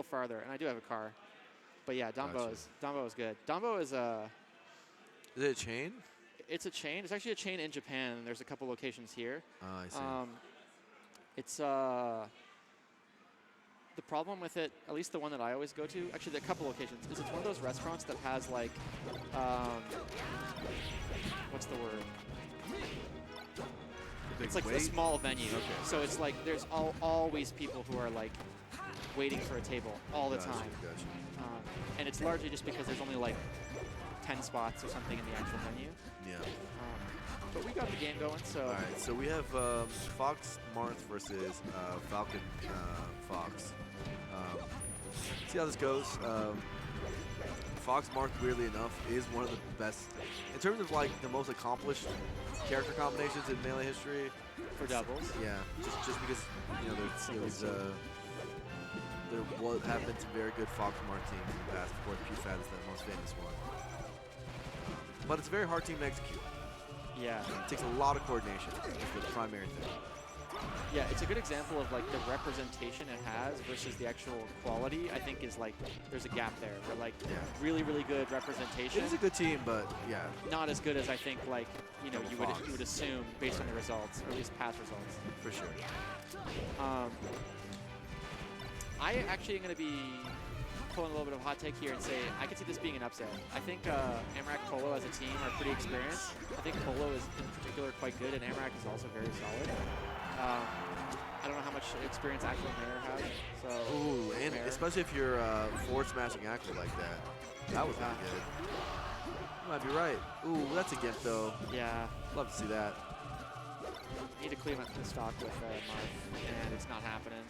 farther, and I do have a car. But yeah, Dumbo is good. Dumbo is Is it a chain? It's a chain. It's actually a chain in Japan. And there's a couple locations here. Oh, I see. It's the problem with it, at least the one that I always go to, actually there are a couple locations, is it's one of those restaurants that has like, what's the word? It's like a small venue. Okay. So it's like there's always people who are like waiting for a table all the time. Gotcha. And it's largely just because there's only like 10 spots or something in the actual venue. Yeah. But we got the game going, so. All right, so we have Fox Marth versus Falcon Fox. See how this goes. Fox Marth, weirdly enough, is one of the best in terms of like the most accomplished character combinations in Melee history. For doubles. Yeah, just because there have been some very good Fox Marth teams in the past. Of course, PFAT is the most famous one. But it's a very hard team to execute. Yeah. It takes a lot of coordination. Is the primary thing. Yeah, it's a good example of like the representation it has versus the actual quality. I think is like there's a gap there. Where like really, really good representation. It is a good team, but yeah, not as good as I think like you would assume based on the results, or at least past results. For sure. I actually am going to be pulling a little bit of a hot take here and say I could see this being an upset. I think Amrak Polo as a team are pretty experienced. I think Polo is in particular quite good, and Amrak is also very solid. I don't know how much experience Aklo Maher has. So ooh, and especially if you're forward smashing Aklo like that. That was not good. You might be right. Ooh, that's a gift though. Yeah. Love to see that. Need to clean up the stock with Marth, and it's not happening.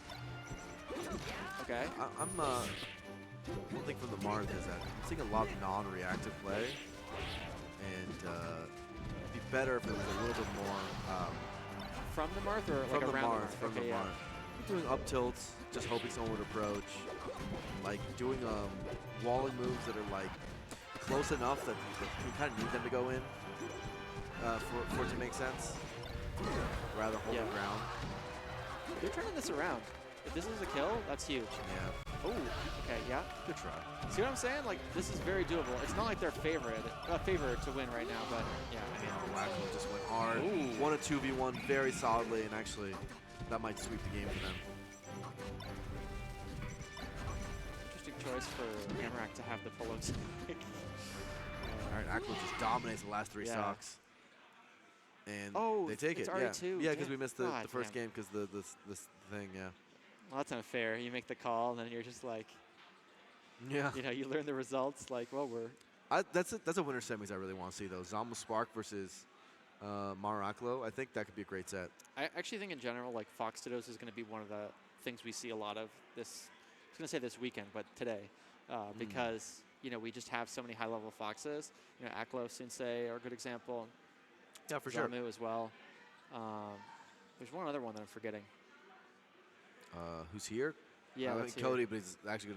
Okay. One thing from the Marth is that I'm seeing a lot of non-reactive play, and it'd be better if it was a little bit more. From the Marth or like around the Marth? From the Marth. Doing up tilts, just hoping someone would approach. Like doing walling moves that are like close enough that you kind of need them to go in for it to make sense. Rather hold the ground. They're turning this around. If this is a kill, that's huge. Yeah. Oh, okay, yeah. Good try. See what I'm saying? Like, this is very doable. It's not like they're favorite to win right now, but yeah. I mean, Aklo just went hard. Ooh. Won a 2v1 very solidly, and actually, that might sweep the game for them. Interesting choice for Amrak to have the Polo take. All right, Aklo just dominates the last 3 stocks. And they take it. Already 2. Yeah, because we missed the first game because this thing, yeah. Well, that's unfair. You make the call, and then you're just like, yeah. You learn the results. Like, well, that's a winner semis I really want to see, though. Zama Spark versus Maher Aklo. I think that could be a great set. I actually think in general, like, Fox Tidos is going to be one of the things we see a lot of this. I was going to say this weekend, but today, because we just have so many high-level Foxes. Aklo, Sensei are a good example. Yeah, for sure. Zamu as well. There's one other one that I'm forgetting. Who's here? Yeah, Cody, but he's actually going to go